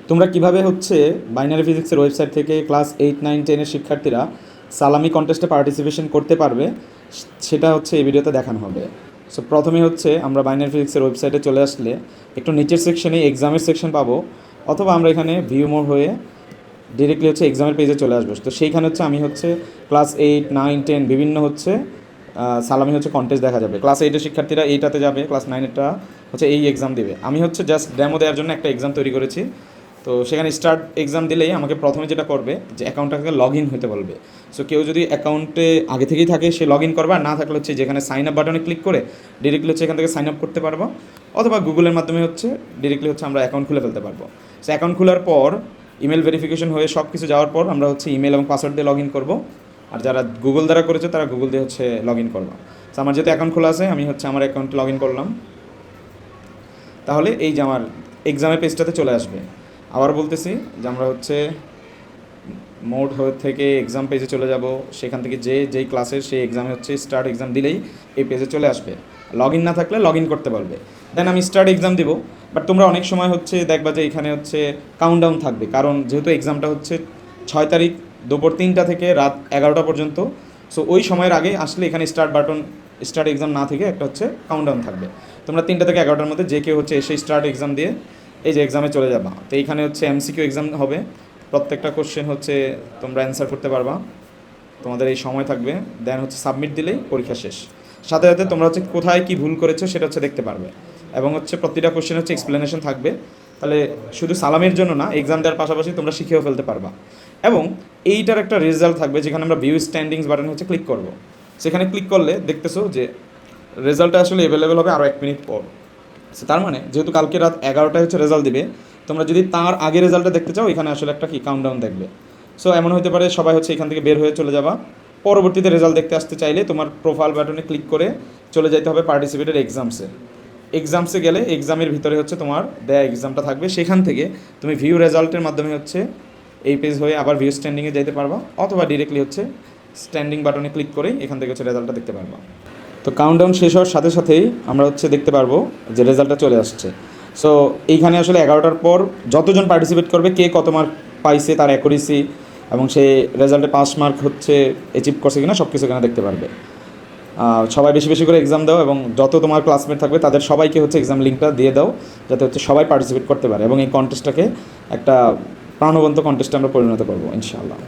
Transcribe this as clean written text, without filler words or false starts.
তোমরা কিভাবে হচ্ছে বাইনারি ফিজিক্সের ওয়েবসাইট থেকে ক্লাস 8, 9, 10-এর শিক্ষার্থীরা সালামি কন্টেস্টে পার্টিসিপেশন করতে পারবে সেটা হচ্ছে এই ভিডিওতে দেখানো হবে। সো প্রথমে হচ্ছে আমরা বাইনারি ফিজিক্সের ওয়েবসাইটে চলে আসলে একটু নিচের সেকশনে এক্সামের সেকশন পাবো, অথবা আমরা এখানে ভিউ মোর হয়ে ডিরেক্টলি হচ্ছে এক্সামের পেজে চলে আসবো। তো সেইখানে হচ্ছে আমি হচ্ছে ক্লাস 8, 9, 10 বিভিন্ন হচ্ছে সালামি হচ্ছে কন্টেস্ট দেখা যাবে। ক্লাস 8-এর শিক্ষার্থীরা এইটাতে যাবে, ক্লাস 9-এরটা হচ্ছে এই এক্সাম দেবে। আমি হচ্ছে জাস্ট ডেমো দেওয়ার জন্য একটা এক্সাম তৈরি করেছি। তো সেখানে স্টার্ট এক্সাম দিলেই আমাকে প্রথমে যেটা করবে যে অ্যাকাউন্টটাকে লগ ইন হতে বলবে। সো কেউ যদি অ্যাকাউন্টে আগে থেকেই থাকে সে লগ ইন করবে, আর না থাকলে হচ্ছে যেখানে সাইন আপ বাটনে ক্লিক করে ডিরেক্টলি হচ্ছে এখান থেকে সাইন আপ করতে পারবো, অথবা গুগলের মাধ্যমে হচ্ছে ডিরেক্টলি হচ্ছে আমরা অ্যাকাউন্ট খুলে ফেলতে পারবো। সো অ্যাকাউন্ট খোলার পর ইমেল ভেরিফিকেশন হয়ে সব কিছু যাওয়ার পর আমরা হচ্ছে ইমেল এবং পাসওয়ার্ড দিয়ে লগ ইন করবো। আর যারা গুগল দ্বারা করেছে তারা গুগল দিয়ে হচ্ছে লগ ইন করবো। সো আমার যেহেতু অ্যাকাউন্ট খোলা আছে, আমি হচ্ছে আমার অ্যাকাউন্টে লগ ইন করলাম। তাহলে এই যে আমার এক্সামের পেজটাতে চলে আসবে। আবার বলতেছি যে আমরা হচ্ছে মোড থেকে এক্সাম পেজে চলে যাব। সেখান থেকে যেই ক্লাসের সেই এক্সামে হচ্ছে স্টার্ট এক্সাম দিলেই এই পেজে চলে আসবে। লগ ইন না থাকলে লগ ইন করতে পারবে। দেন আমি স্টার্ট এক্সাম দিব। বাট তোমরা অনেক সময় হচ্ছে দেখবা যে এখানে হচ্ছে কাউন্টডাউন থাকবে, কারণ যেহেতু এক্সামটা হচ্ছে 6 তারিখ দুপুর 3টা থেকে রাত 11টা পর্যন্ত। সো ওই সময়ের আগে আসলে এখানে স্টার্ট এক্সাম না থেকে একটা হচ্ছে কাউন্টডাউন থাকবে। তোমরা 3টা থেকে 11টার মধ্যে যে কেউ হচ্ছে এসে স্টার্ট এক্সাম দিয়ে এই যে এক্সামে চলে যাবা। তো এইখানে হচ্ছে এমসিকিউ এক্সাম হবে। প্রত্যেকটা কোশ্চেন হচ্ছে তোমরা অ্যান্সার করতে পারবা, তোমাদের এই সময় থাকবে। দেন হচ্ছে সাবমিট দিলেই পরীক্ষা শেষ। সাথে সাথে তোমরা হচ্ছে কোথায় কী ভুল করেছো সেটা হচ্ছে দেখতে পারবে, এবং হচ্ছে প্রতিটা কোশ্চেন হচ্ছে এক্সপ্লেনেশন থাকবে। তাহলে শুধু সালামের জন্য না, এক্সাম দেওয়ার পাশাপাশি তোমরা শিখেও ফেলতে পারবা। এবং এইটার একটা রেজাল্ট থাকবে, যেখানে আমরা ভিউ স্ট্যান্ডিংস বাটন হচ্ছে ক্লিক করব। সেখানে ক্লিক করলে দেখতেছো যে রেজাল্টটা আসলে অ্যাভেলেবেল হবে আরও 1 মিনিট পর। তার মানে যেহেতু কালকে রাত 11টায় হচ্ছে রেজাল্ট দিবে, তোমরা যদি তার আগে রেজাল্টটা দেখতে চাও এখানে আসলে একটা কি কাউন্টডাউন দেখবে। সো এমন হতে পারে সবাই হচ্ছে এখান থেকে বের হয়ে চলে যাবা। পরবর্তীতে রেজাল্ট দেখতে আসতে চাইলে তোমার প্রোফাইল বাটনে ক্লিক করে চলে যেতে হবে পার্টিসিপেটেড এক্সামসে গেলে এক্সামের ভিতরে হচ্ছে তোমার দেয়া এক্সামটা থাকবে। সেখান থেকে তুমি ভিউ রেজাল্টের মাধ্যমে হচ্ছে এই পেজ হয়ে আবার ভিউ স্ট্যান্ডিংয়ে যেতে পারবা, অথবা ডিরেক্টলি হচ্ছে স্ট্যান্ডিং বাটনে ক্লিক করেই এখান থেকে হচ্ছে রেজাল্টটা দেখতে পারবা। তো কাউন্টডাউন শেষ হওয়ার সাথে সাথেই আমরা হচ্ছে দেখতে পারবো যে রেজাল্টটা চলে আসছে। সো এইখানে আসলে 11টার পর যতজন পার্টিসিপেট করবে কে কত মার্ক পাইছে, তার অ্যাকুরেসি এবং সে রেজাল্টে পাস মার্ক হচ্ছে অ্যাচিভ করছে কিনা সব কিছু এখানে দেখতে পারবে। সবাই বেশি বেশি করে এক্সাম দাও, এবং যত তোমার ক্লাসমেট থাকবে তাদের সবাইকে হচ্ছে এক্সাম লিঙ্কটা দিয়ে দাও, যাতে হচ্ছে সবাই পার্টিসিপেট করতে পারে, এবং এই কন্টেস্টটাকে একটা প্রাণবন্ত কন্টেস্টে আমরা পরিণত করবো ইনশাআল্লাহ।